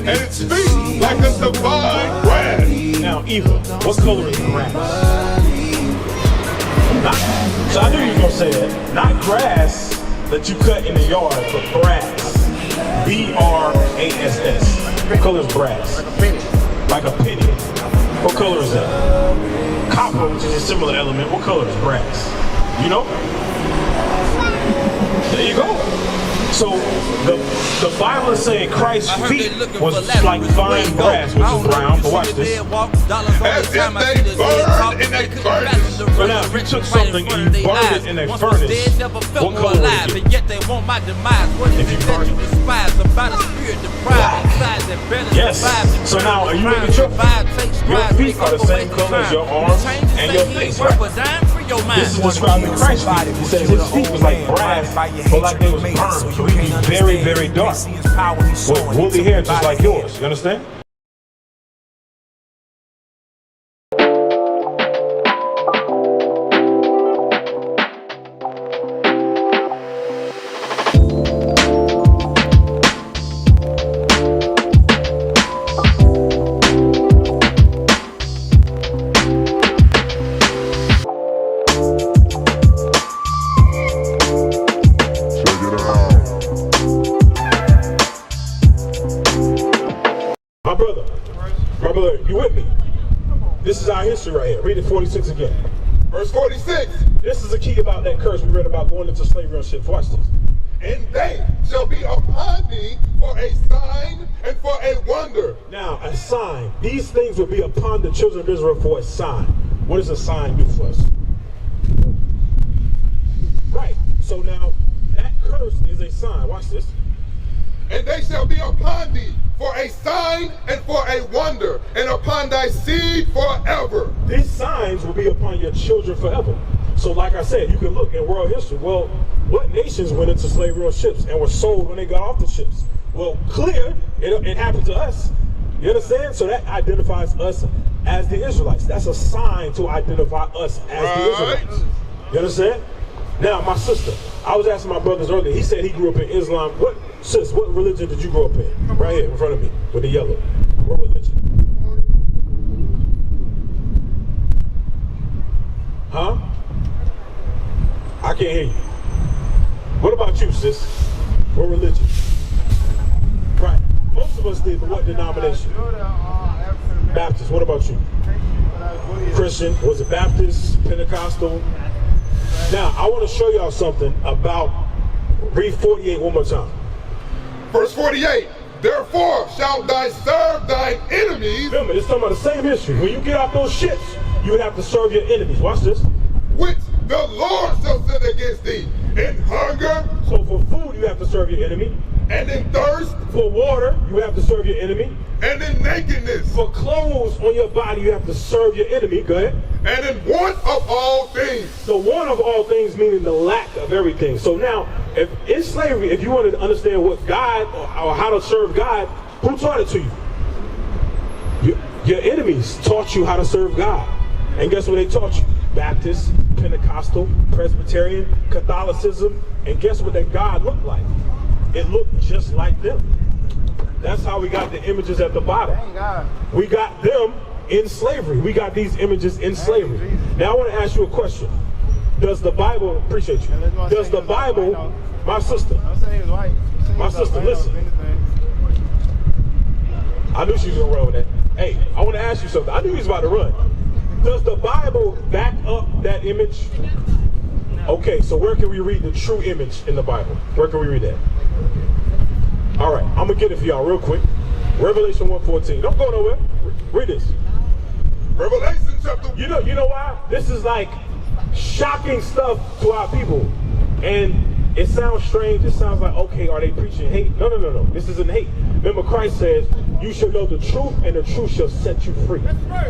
and its feet like a divine grass. Now, Eva, what color is grass? So I knew you were going to say that. Not grass that you cut in the yard, but brass. B-R-A-S-S. What color is brass? Like a penny. What color is that? Copper, which is a similar element. What color is brass? You know? There you go. So the Bible is saying Christ's feet was like fine brass, which is brown. But watch this. As if they burned in a furnace. So now, if you took something and you burned it in a furnace, what color would it get? If you burned it. Yes. So now, are you in the truth? Your feet are the same color as your arms and your face, right? This is describing Christ's feet. He says his feet was like brass, but like they was burned. So he'd be very, very dark. With woolly hair just like yours. You understand? My brother, you with me? This is our history right here. Read it 46 again. Verse 46. This is a key about that curse we read about going into slavery on ships. Watch this. And they shall be upon thee for a sign and for a wonder. Now, a sign. These things will be upon the children of Israel for a sign. What does a sign do for us? Right. So now, that curse is a sign. Watch this. And they shall be upon thee for a sign and for a wonder, and upon thy seed forever. These signs will be upon your children forever. So like I said, you can look in world history. Well, what nations went into slavery on ships and were sold when they got off the ships? Well, clear, it happened to us. You understand? So that identifies us as the Israelites. That's a sign to identify us as the Israelites. You understand? Now, my sister, I was asking my brothers earlier. He said he grew up in Islam. What religion did you grow up in? Right here in front of me with the yellow. What religion? Huh? I can't hear you. What about you, sis? What religion? Right. Most of us did, but what denomination? Baptist. What about you? Christian. Was it Baptist? Pentecostal? Now, I want to show y'all something about, read 48 one more time. Verse 48, therefore shalt thou serve thine enemies. Remember, it's talking about the same history. When you get off those ships, you have to serve your enemies. Watch this. Which the Lord shall send against thee in hunger. So for food, you have to serve your enemy. And in thirst. For water, you have to serve your enemy. And in nakedness. For clothes on your body, you have to serve your enemy. Go ahead. And in want of all things. The want of all things meaning the lack of everything. So now, if in slavery, if you wanted to understand what God or how to serve God, who taught it to you? Your enemies taught you how to serve God. And guess what they taught you? Baptist, Pentecostal, Presbyterian, Catholicism. And guess what that God looked like? It looked just like them. That's how we got the images at the bottom. We got them in slavery. We got these images in slavery. Now I want to ask you a question. Does the Bible, appreciate you, does the Bible, my sister, listen. I knew she was going to run with that. Hey, I want to ask you something. I knew he was about to run. Does the Bible back up that image? Okay, so where can we read the true image in the Bible? Where can we read that? All right, I'm going to get it for y'all real quick. Revelation 1:14. Don't go nowhere. Read this. Revelation chapter. You know why? This is like shocking stuff to our people. And it sounds strange. It sounds like, okay, are they preaching hate? No. This isn't hate. Remember, Christ says, you shall know the truth, and the truth shall set you free.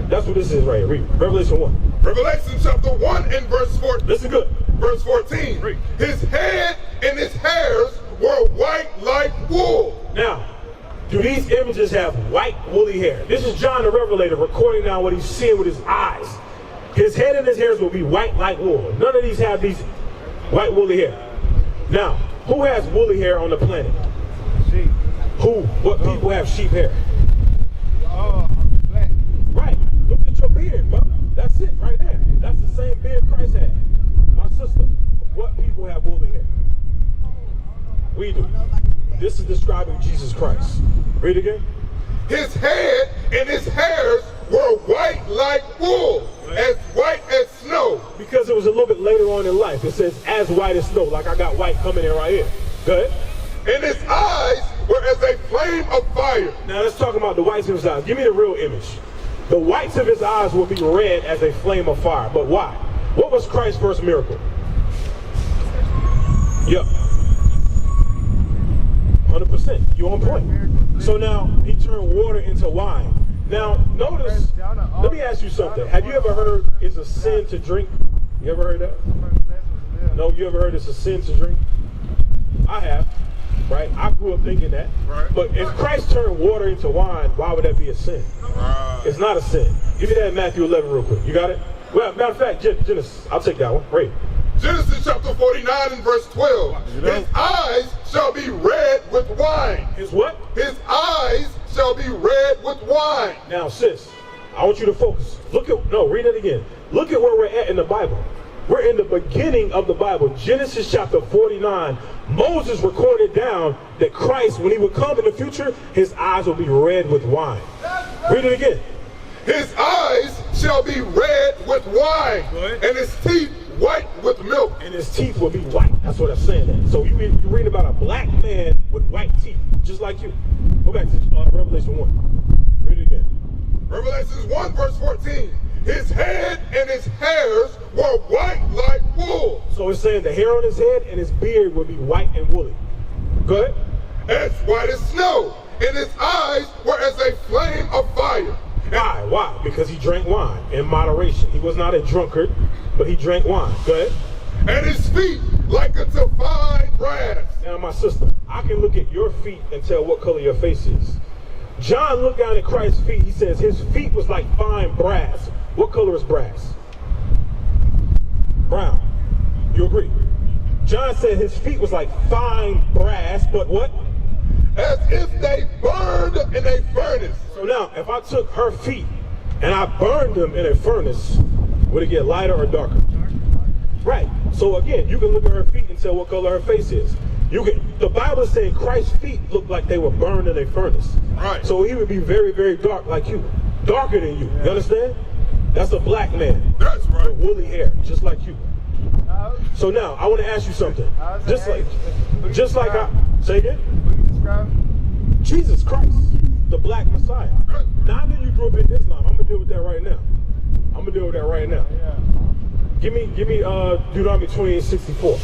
That's what this is right here. Read. Revelation 1. Revelation chapter 1 and verse 14. Listen good. Verse 14. Read. His head and his hairs were white like wool. Now, do these images have white woolly hair? This is John the Revelator recording down what he's seeing with his eyes. His head and his hairs will be white like wool. None of these have these white woolly hair. Now, who has woolly hair on the planet? What people have sheep hair? Oh, black. Right. Look at your beard, bro. That's it right there. That's the same beard Christ had. My sister, what people have woolly hair? We do. This is describing Jesus Christ. Read again. His head and his hairs were white like wool, as white as snow. Because it was a little bit later on in life. It says, as white as snow. Like I got white coming in right here. Go ahead. And his eyes were as a flame of fire. Now let's talk about the whites of his eyes. Give me the real image. The whites of his eyes will be red as a flame of fire. But why? What was Christ's first miracle? Yep. 100%. You're on point. So now he turned water into wine. Now notice, let me ask you something. Have you ever heard it's a sin to drink? You ever heard that? No, you ever heard it's a sin to drink? I have. Right? I grew up thinking that. Right. But if Christ turned water into wine, why would that be a sin? It's not a sin. Give me that in Matthew 11 real quick. You got it? Well, matter of fact, Genesis. I'll take that one. Read. Genesis chapter 49 and verse 12. His eyes shall be red with wine. His what? His eyes shall be red with wine. Now, sis, I want you to focus. Read it again. Look at where we're at in the Bible. We're in the beginning of the Bible. Genesis chapter 49. Moses recorded down that Christ, when he would come in the future, his eyes will be red with wine. Read it again. His eyes shall be red with wine, and his teeth white with milk. And his teeth will be white. That's what I'm saying. So you read about a black man with white teeth, just like you. Go back to Revelation 1. Read it again. Revelation 1 verse 14. His head and his hairs were white like wool. So it's saying the hair on his head and his beard will be white and woolly. Go ahead. As white as snow, and his eyes were as a flame of fire. Why? Why? Because he drank wine in moderation. He was not a drunkard, but he drank wine. Go ahead. And his feet like unto fine brass. Now, my sister, I can look at your feet and tell what color your face is. John looked down at Christ's feet. He says his feet was like fine brass. What color is brass? Brown. You agree? John said his feet was like fine brass, but what? As if they burned in a furnace. So now, if I took her feet and I burned them in a furnace, would it get lighter or darker? Right. So again, you can look at her feet and tell what color her face is. The Bible is saying Christ's feet looked like they were burned in a furnace. Right. So he would be very, very dark like you. Darker than you. You understand? That's a black man. That's right. With woolly hair, just like you. So now, I want to ask you something. Say again? Jesus Christ, the black Messiah. Now I know you grew up in Islam. I'm gonna deal with that right now. Give me Deuteronomy 28:64.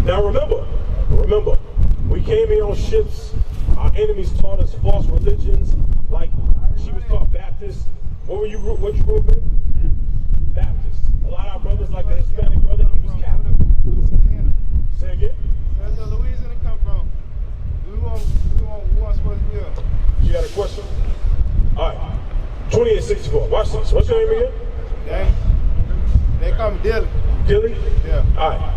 Now remember, we came here on ships. Our enemies taught us false religions, like she was taught Baptist. What you grew up in? Baptist. A lot of our brothers, like the Hispanic brother, he was Catholic. Say again? That's where Louisiana come from. We want supposed to be up. You got a question? All right. 28:64. Watch this. What's your name again? They call me Dilly. Dilly? Yeah. All right.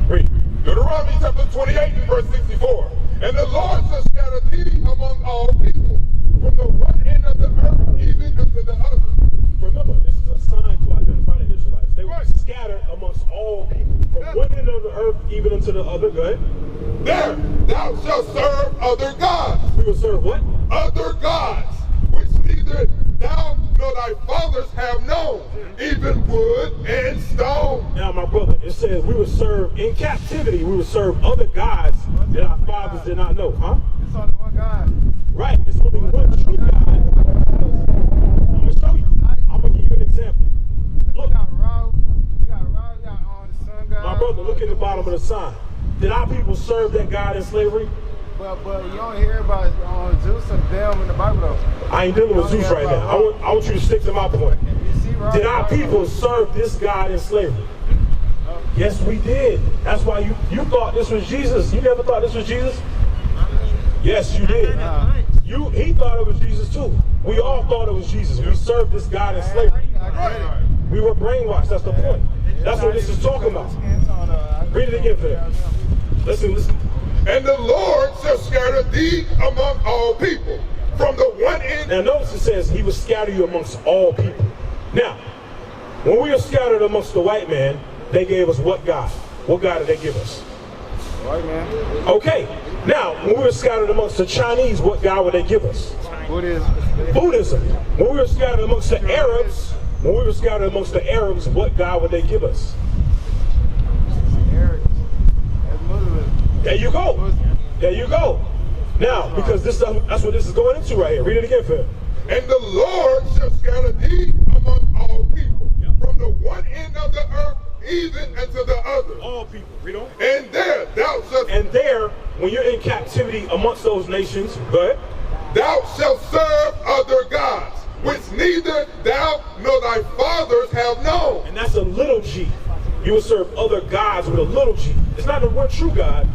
Read. Deuteronomy chapter 28 and verse 64. And the Lord shall scatter thee among all people, from the one end of the earth even unto the other. Remember, this is a sign to identify the Israelites. They were scattered amongst all people, from one end of the earth even unto the other. Go ahead. There thou shalt serve other gods. We will serve what? Other gods, which neither thou nor thy fathers have known, even wood and stone. Now, my brother, it says we would serve in captivity. We would serve other gods that our fathers did not know. Huh? It's only one God. Right. It's only one true God. I'm gonna show you. I'm gonna give you an example. Look. We got Ra, we got the sun God. My brother, look at the bottom of the sign. Did our people serve that God in slavery? But you don't hear about Zeus and them in the Bible though. I ain't dealing with Zeus right now. I want you to stick to my point. Did our people serve this God in slavery? Yes, we did. That's why you thought this was Jesus. You never thought this was Jesus? Yes, you did. He thought it was Jesus too. We all thought it was Jesus. We served this God in slavery. We were brainwashed. That's the point. That's what this is talking about. Read it again for them. Listen. And the Lord shall scatter thee among all people, from the one end. Now notice it says he will scatter you amongst all people. Now, when we were scattered amongst the white man, they gave us what God? What God did they give us? White man. Okay. Now, when we were scattered amongst the Chinese, what God would they give us? Buddhism. When we were scattered amongst the Arabs, what God would they give us? There you go. There you go. Now, because that's what this is going into right here. Read it again for him. And the Lord shall scatter thee among all people, from the one end of the earth even unto the other. All people. Read on. And there thou shalt. And there, when you're in captivity amongst those nations, go ahead. Thou shalt serve other gods, which neither thou nor thy fathers have known. And that's a little g. You will serve other gods with a little g. It's not the one true God.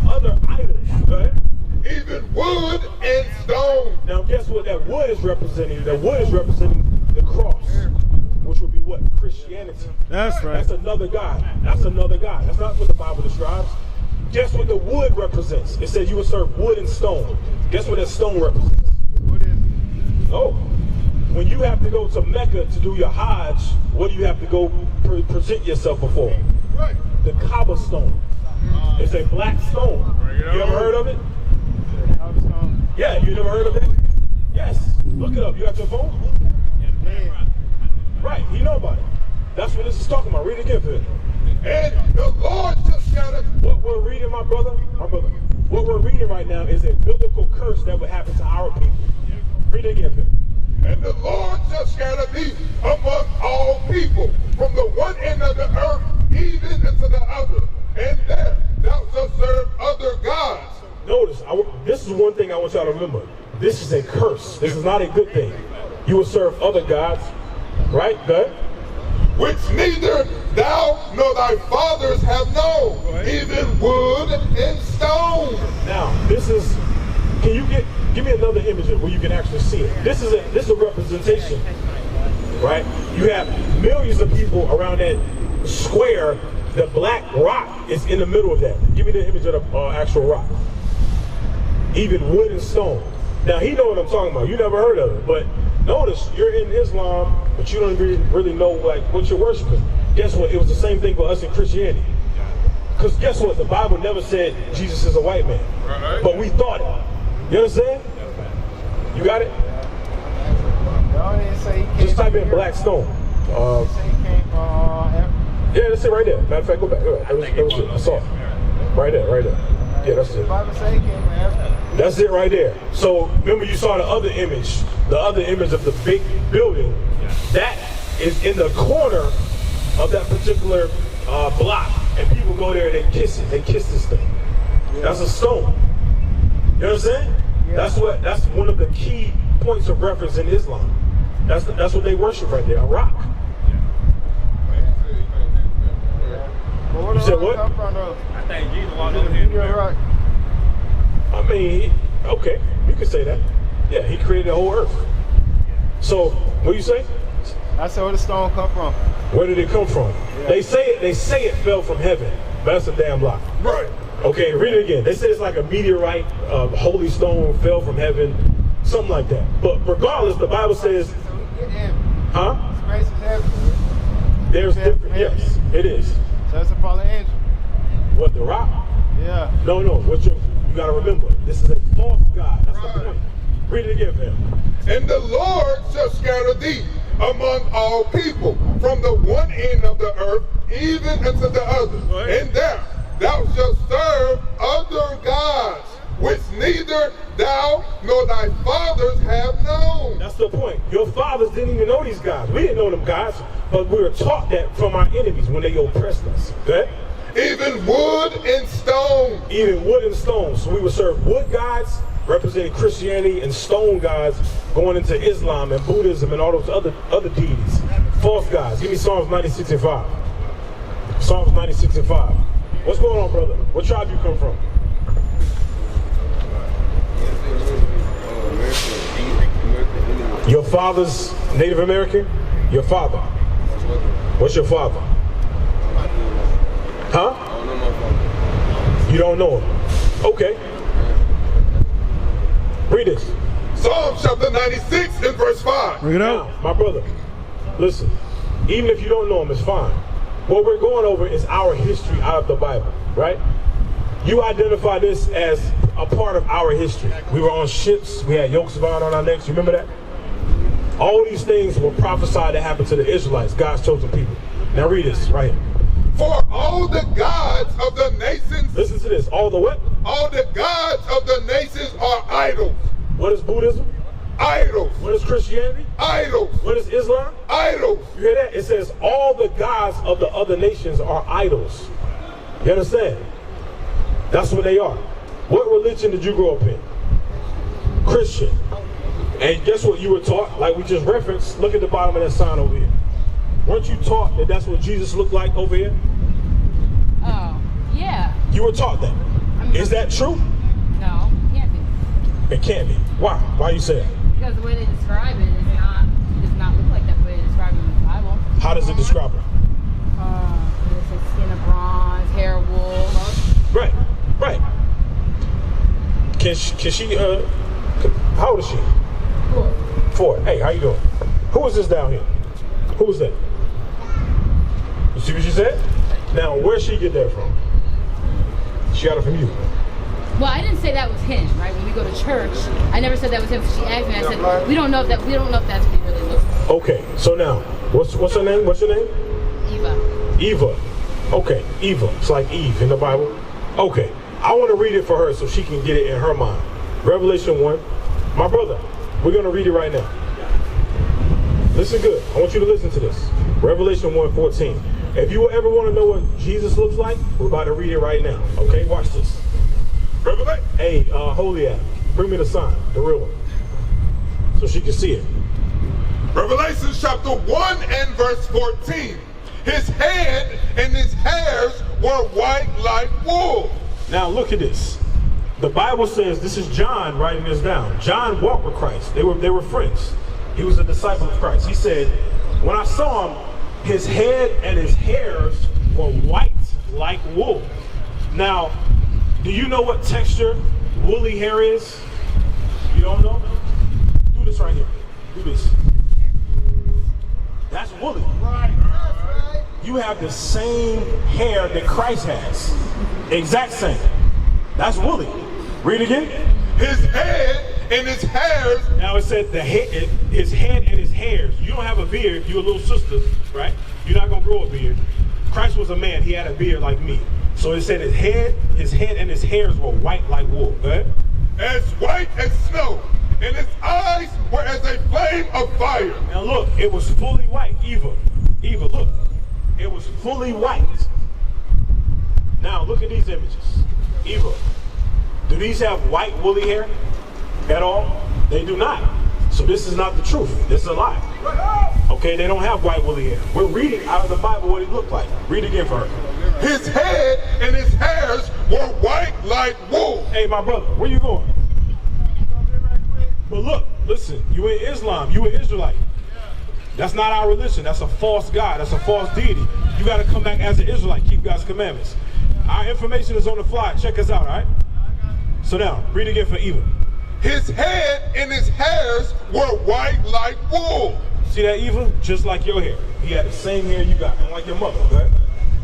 Other idols. Go ahead. Even wood and stone. Now guess what that wood is representing? That wood is representing the cross, which would be what? Christianity. That's right. That's another God. That's another God. That's not what the Bible describes. Guess what the wood represents? It says you will serve wood and stone. Guess what that stone represents? What is it? Oh, when you have to go to Mecca to do your Hajj, what do you have to go present yourself before? Right. The Kaaba stone. It's a black stone. You ever heard of it? Yeah, you never heard of it? Yes. Look it up. You got your phone? Right, you know about it. That's what this is talking about. Read it again for it. And the Lord shall scatter. What we're reading, my brother, what we're reading right now is a biblical curse that would happen to our people. Read it again for it. And the Lord shall scatter thee among all people, from the one end of the earth even unto the other. And there thou shalt serve other gods. Notice, this is one thing I want y'all to remember. This is a curse. This is not a good thing. You will serve other gods, right? Good. Which neither thou nor thy fathers have known, even wood and stone. Now, this is, can you give me another image where you can actually see it? This is a representation, right? You have millions of people around that square. The black rock is in the middle of that. Give me the image of the actual rock. Even wood and stone. Now, he know what I'm talking about. You never heard of it. But notice, you're in Islam, but you don't really know like what you're worshiping. Guess what? It was the same thing for us in Christianity. Because guess what? The Bible never said Jesus is a white man. Right. But we thought it. You understand? You got it? Just type in black stone. Yeah, that's it right there. Matter of fact, go back. That was it. I saw it. Right there. Yeah, that's it. That's it right there. So remember you saw the other image of the big building. That is in the corner of that particular block. And people go there and they kiss it. They kiss this thing. That's a stone. You understand? Yeah. That's one of the key points of reference in Islam. That's what they worship right there, a rock. You said what? I think Jesus walked over here. I mean, okay, you can say that. Yeah, he created the whole earth. So, what do you say? I said, where did the stone come from? Where did it come from? Yeah. They say it fell from heaven, but that's a damn lie. Right. Okay, read it again. They say it's like a meteorite, holy stone fell from heaven, something like that. But regardless, the Bible says, huh? Space is heaven. There's different. Yes, it is. So that's a fallen angel. What, the rock? Yeah. No. You gotta remember, this is a false god. That's the point. Read it again, fam. And the Lord shall scatter thee among all people, from the one end of the earth even unto the other. And there thou shalt serve other gods, which neither thou nor thy fathers have known. That's the point. Your fathers didn't even know these gods. We didn't know them gods, but we were taught that from our enemies when they oppressed us. Okay? Even wood and stone. Even wood and stone. So we would serve wood gods, representing Christianity, and stone gods going into Islam and Buddhism and all those other deities. False gods. Give me Psalms 96 and 5. Psalms 96 and 5. What's going on, brother? What tribe you come from? Your father's Native American? Your father? What's your father? Huh? I don't know my father. You don't know him? Okay. Read this. Psalm chapter 96 and verse 5. Bring it Now, out. my brother, listen. Even if you don't know him, it's fine. What we're going over is our history out of the Bible, right? You identify this as a part of our history. We were on ships. We had yokes of iron on our necks. You remember that? All these things were prophesied to happen to the Israelites, God's chosen people. Now read this right here. For all the gods of the nations, Listen to this. All the what? all the gods of the nations are idols. What is Buddhism? Idols. What is Christianity? Idols. What is Islam? Idols. You hear that? It says all the gods of the other nations are idols. You understand? That's what they are. What religion did you grow up in? Christian. And guess what you were taught? Like we just referenced, look at the bottom of that sign over here. Weren't you taught that that's what Jesus looked like over here? Oh, yeah. You were taught that. Is that true? No, can't be. It can't be. Why? Why you say that? Because the way they describe it is does not look like that the way they describe it in the Bible. How does it describe it? It says skin of bronze, hair of wool. Right, right. Can she, how old is she? Cool. 4. Hey, how you doing? Who is this down here? Who is that? You see what she said? Now, where'd she get that from? She got it from you. Well, I didn't say that was him, right? When we go to church, I never said that was him. She asked me. I said, we don't know if that's what he really looks like. Okay, so now, what's her name? What's your name? Eva. Eva. Okay, Eva. It's like Eve in the Bible. Okay, I want to read it for her so she can get it in her mind. Revelation 1. My brother, we're going to read it right now. Listen good. I want you to listen to this. Revelation 1:14. If you ever want to know what Jesus looks like, we're about to read it right now. Okay, watch this. Revelation. Hey, Holy App, bring me the sign, the real one, so she can see it. Revelation chapter 1 and verse 14. His head and his hairs were white like wool. Now look at this. The Bible says, this is John writing this down. John walked with Christ. They were friends. He was a disciple of Christ. He said, when I saw him, his head and his hairs were white like wool. Now, do you know what texture woolly hair is? You don't know? Do this right here. Do this. That's woolly. Right. You have the same hair that Christ has. Exact same. That's woolly. Read again. His head and his hairs. Now it said his head and his hairs. You don't have a beard. You're a little sister, right? You're not going to grow a beard. Christ was a man. He had a beard like me. So it said his head and his hairs were white like wool. Go ahead. As white as snow, and his eyes were as a flame of fire. Now look, it was fully white. Eva, look. It was fully white. Now look at these images. Eva, do these have white woolly hair at all? They do not. So this is not the truth. This is a lie. Okay, they don't have white woolly hair. We're reading out of the Bible what it looked like. Read again for her. His head and his hairs were white like wool. Hey, my brother, where you going? But look, listen, you in Islam, you an Israelite. That's not our religion. That's a false God. That's a false deity. You got to come back as an Israelite. Keep God's commandments. Our information is on the fly. Check us out, all right? So now, read again for Eva. His head and his hairs were white like wool. See that, Eva? Just like your hair. He had the same hair you got, and like your mother, right?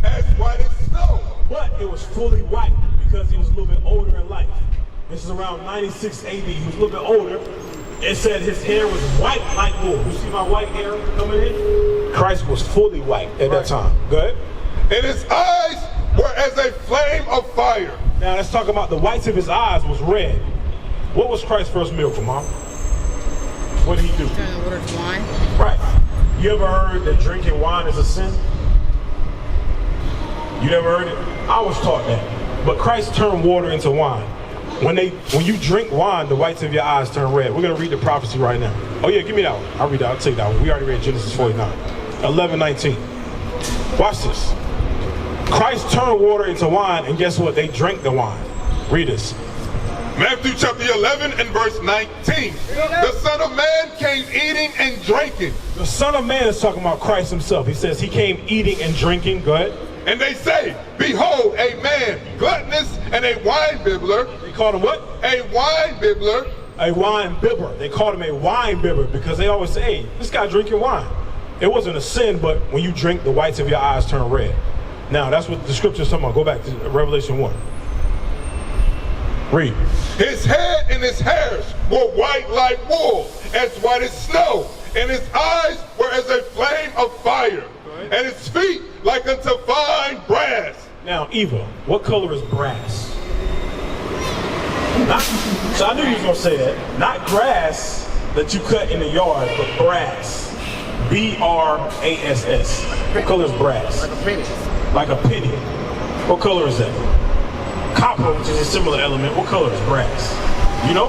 As white as snow. But it was fully white because he was a little bit older in life. This is around 96 AD. He was a little bit older. It said his hair was white like wool. You see my white hair coming in? Christ was fully white at that time. Go ahead. And his eyes were as a flame of fire. Now let's talk about the whites of his eyes was red. What was Christ's first miracle, Mom? What did he do? Turn the water to wine. Right. You ever heard that drinking wine is a sin? You never heard it? I was taught that. But Christ turned water into wine. When you drink wine, the whites of your eyes turn red. We're gonna read the prophecy right now. Oh yeah, give me that one. I'll read that. I'll take that one. We already read Genesis 49. 11:19. Watch this. Christ turned water into wine, and guess what? They drank the wine. Read this. Matthew chapter 11 and verse 19. The Son of Man came eating and drinking. The Son of Man is talking about Christ himself. He says he came eating and drinking. Go ahead. And they say, behold, a man gluttonous and a wine bibbler. They called him what? A wine bibbler. A wine bibber. They called him a wine bibber because they always say, hey, this guy drinking wine. It wasn't a sin, but when you drink, the whites of your eyes turn red. Now, that's what the scripture's talking about. Go back to Revelation 1. Read. His head and his hairs were white like wool, as white as snow, and his eyes were as a flame of fire, and his feet like unto fine brass. Now, Eva, what color is brass? So I knew you was going to say that. Not grass that you cut in the yard, but brass. B-R-A-S-S. What color is brass? Like a penny. Like a penny. What color is that? Copper, which is a similar element. What color is brass? You know?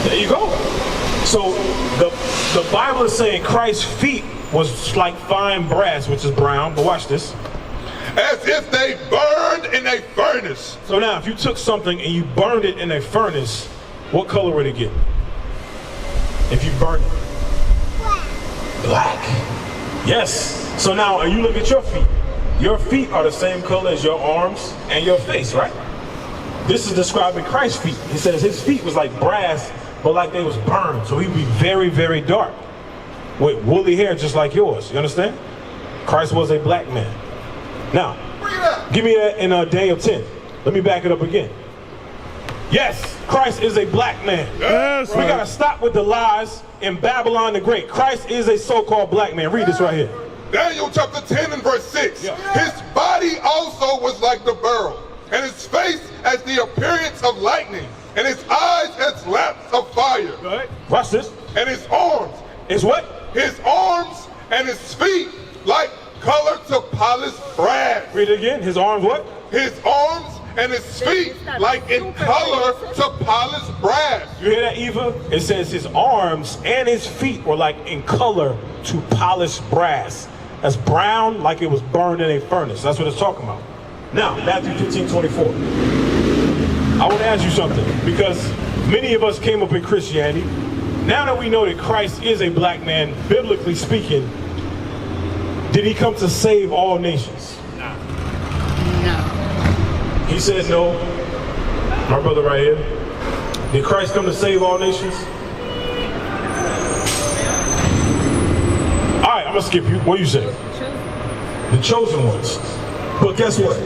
There you go. So the Bible is saying Christ's feet was like fine brass, which is brown. But watch this. As if they burned in a furnace. So now, if you took something and you burned it in a furnace, what color would it get? If you burned it? Black. Yes. So now, you look at your feet. Your feet are the same color as your arms and your face, right? This is describing Christ's feet. He says his feet was like brass, but like they was burned. So he'd be very, very dark with woolly hair just like yours. You understand? Christ was a black man. Now, give me that in Daniel 10. Let me back it up again. Yes, Christ is a black man. Yes, we got to stop with the lies in Babylon the Great. Christ is a so-called black man. Read this right here. Daniel chapter 10 and verse 6. Yeah. His body also was like the beryl, and his face as the appearance of lightning, and his eyes as lamps of fire. Go ahead. Watch this. And his arms. Is what? His arms and his feet like color to polished brass. Read it again. His arms what? His arms and his feet like in color to polished brass. You hear that, Eva? It says his arms and his feet were like in color to polished brass. That's brown, like it was burned in a furnace. That's what it's talking about. Now, Matthew 15:24. I want to ask you something, because many of us came up in Christianity. Now that we know that Christ is a black man, biblically speaking, did he come to save all nations? No. He said no. My brother right here. Did Christ come to save all nations? All right, I'm going to skip you. What do you say? The chosen ones. But guess what?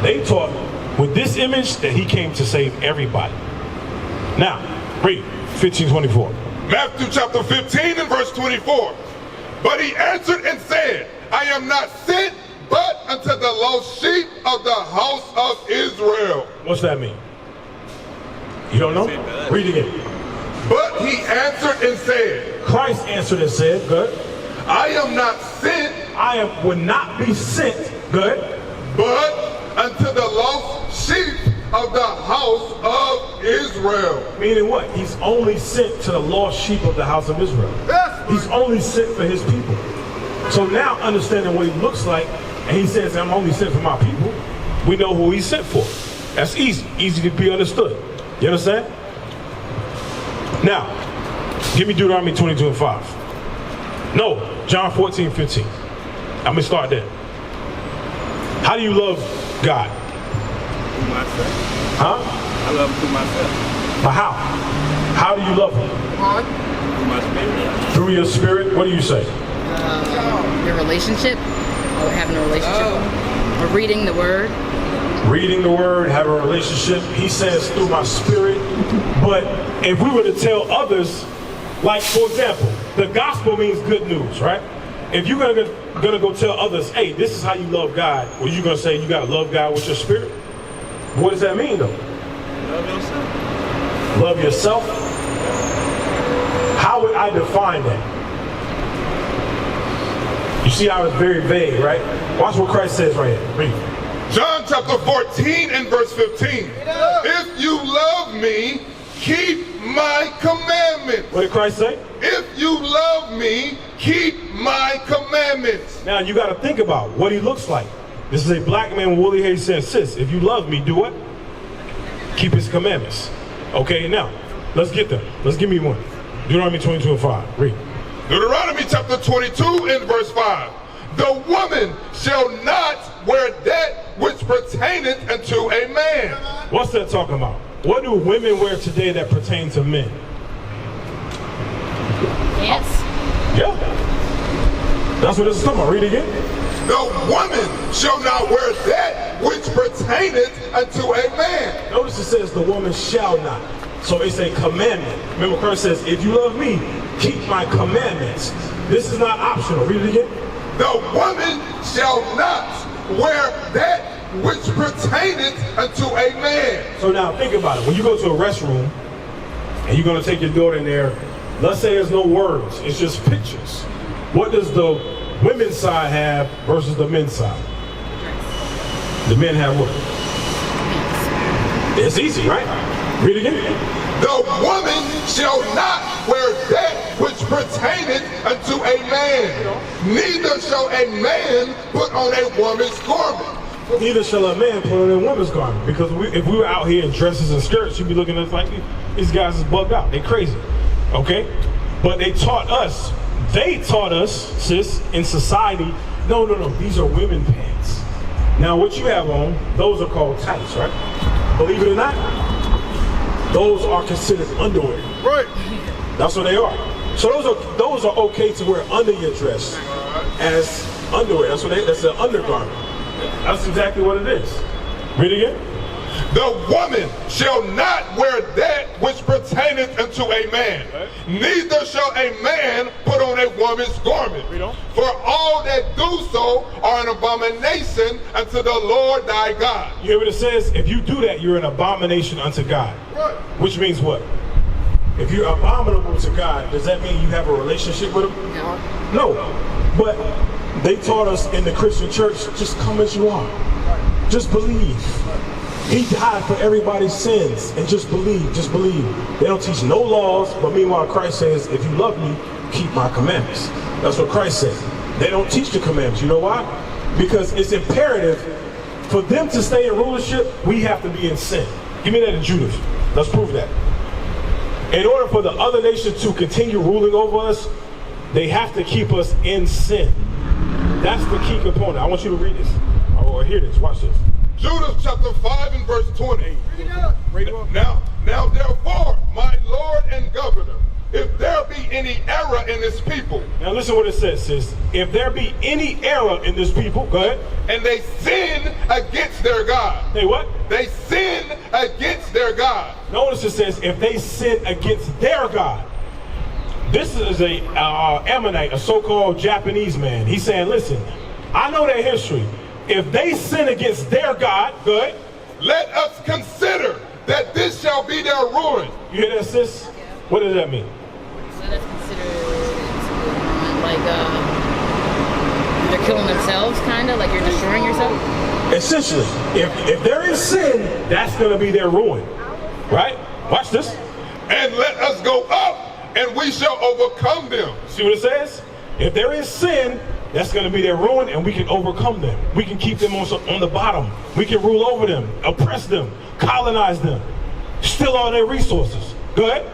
They taught with this image that he came to save everybody. Now, read 15:24. Matthew chapter 15 and verse 24. But he answered and said, I am not sent but unto the lost sheep of the house of Israel. What's that mean? You don't know? Read it again. But he answered and said, Christ answered and said, good. I am not sent, would not be sent, good, but unto the lost sheep of the house of Israel. Meaning what? He's only sent to the lost sheep of the house of Israel. He's only sent for his people. So now, understanding what he looks like, and he says, I'm only sent for my people, we know who he's sent for. That's easy to be understood. You understand? Now, give me Deuteronomy 22:5. No, John 14:15. I'm going to start there. How do you love God? Through myself. Huh? I love him through myself. But how? How do you love him? Through my spirit. Through your spirit? What do you say? Your relationship, or having a relationship, or reading the word. Reading the word, having a relationship. He says through my spirit. But if we were to tell others, like for example, the gospel means good news, right? If you're gonna go tell others, hey, this is how you love God, well, you're gonna say you gotta love God with your spirit. What does that mean though? Love yourself. Love yourself? How would I define that? You see how it's very vague, right? Watch what Christ says right here. Read. John chapter 14 and verse 15. If you love me, keep my commandments. What did Christ say? If you love me, keep my commandments. Now you got to think about what he looks like. This is a black man with woolly hair saying, sis, if you love me, do what? Keep his commandments. Okay, now, let's get them. Let's give me one. Deuteronomy 22:5. Read. Deuteronomy chapter 22 and verse 5. The woman shall not wear that which pertaineth unto a man. What's that talking about? What do women wear today that pertain to men? Yes. Yeah. That's what this is talking about. Read it again. The woman shall not wear that which pertaineth unto a man. Notice it says the woman shall not. So it's a commandment. Remember Christ says, if you love me, keep my commandments. This is not optional. Read it again. The woman shall not wear that which pertaineth unto a man. So now think about it. When you go to a restroom and you're going to take your daughter in there, let's say there's no words. It's just pictures. What does the women's side have versus the men's side? The men have what? It's easy, right? Read it again. The woman shall not wear that which pertaineth unto a man. Neither shall a man put on a woman's garment. Neither shall a man put on a woman's garment. Because if we were out here in dresses and skirts, you'd be looking at us like, these guys is bugged out. They crazy. Okay? But they taught us, sis, in society, no, these are women pants. Now what you have on, those are called tights, right? Believe it or not, those are considered underwear. Right. That's what they are. So those are okay to wear under your dress as underwear. That's an undergarment. That's exactly what it is. Read it again. The woman shall not wear that which pertaineth unto a man. Neither shall a man put on a woman's garment. For all that do so are an abomination unto the Lord thy God. You hear what it says? If you do that, you're an abomination unto God. Right. Which means what? If you're abominable to God, does that mean you have a relationship with him? No. But they taught us in the Christian church, just come as you are. Just believe. He died for everybody's sins, and just believe. They don't teach no laws, but meanwhile Christ says, if you love me, keep my commandments. That's what Christ said. They don't teach the commandments. You know why? Because it's imperative for them to stay in rulership, we have to be in sin. Give me that in Judas. Let's prove that. In order for the other nations to continue ruling over us, they have to keep us in sin. That's the key component. I want you to read this, or hear this. Watch this. Judas chapter 5 and verse 20. Read it up. Now therefore, my Lord and Governor, if there be any error in this people. Now listen what it says, sis. If there be any error in this people, go ahead. And they sin against their God. They what? They sin against their God. Notice it says, if they sin against their God. This is a Ammonite, a so-called Japanese man. He's saying, listen, I know their history. If they sin against their God, good. Let us consider that this shall be their ruin. You hear that, sis? What does that mean? So that's considered like they're killing themselves, kind of like you're destroying yourself. Essentially, if there is sin, that's going to be their ruin, right? Watch this. And let us go up, and we shall overcome them. See what it says? If there is sin, that's going to be their ruin, and we can overcome them. We can keep them on the bottom. We can rule over them, oppress them, colonize them, steal all their resources. Go ahead.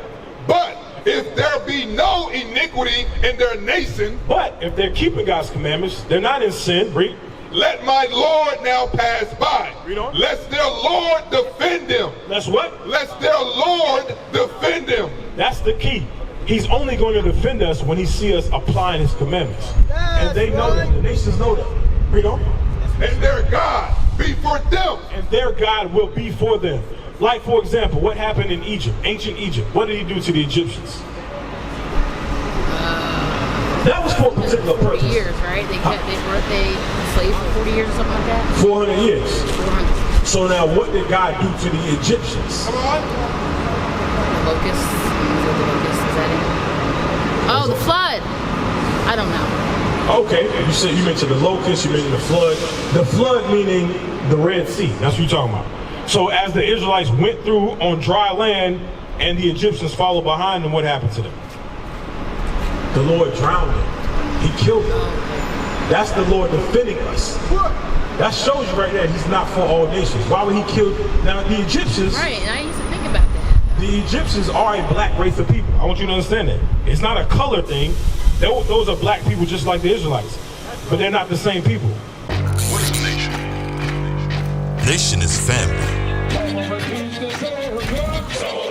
But if there be no iniquity in their nation, but if they're keeping God's commandments, they're not in sin. Read. Let my Lord now pass by. Read on. Lest their Lord defend them. That's what? Lest their Lord defend them. That's the key. He's only going to defend us when he sees us applying his commandments. And they know that. The nations know that. Read on. And their God be for them. And their God will be for them. Like, for example, what happened in Egypt, ancient Egypt? What did he do to the Egyptians? That was for a particular purpose. 40 years, right? They enslaved for 40 years or something like that? 400 years. 400. So now what did God do to the Egyptians? Come on. The locusts? Is that it? Oh, the flood! I don't know. Okay, you mentioned the locusts, you mentioned the flood. The flood meaning the Red Sea. That's what you're talking about. So as the Israelites went through on dry land and the Egyptians followed behind them, what happened to them? The Lord drowned them. He killed them. That's the Lord defending us. That shows you right there he's not for all nations. Why would he kill? Now the Egyptians. Right, and I used to think about that. The Egyptians are a black race of people. I want you to understand that. It's not a color thing. Those are black people just like the Israelites. but they're not the same people. What is a nation? Nation is family.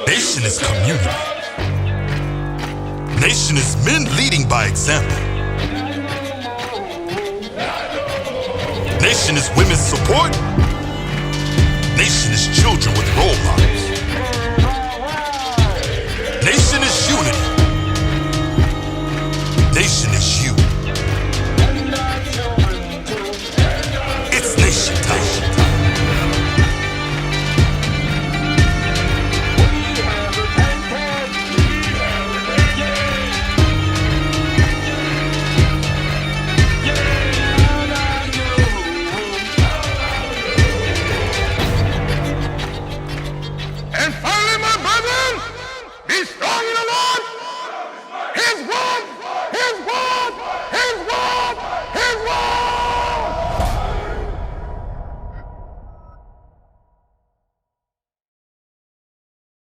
Nation is community. Nation is men leading by example. Nation is women's support. Nation is children with role models. Nation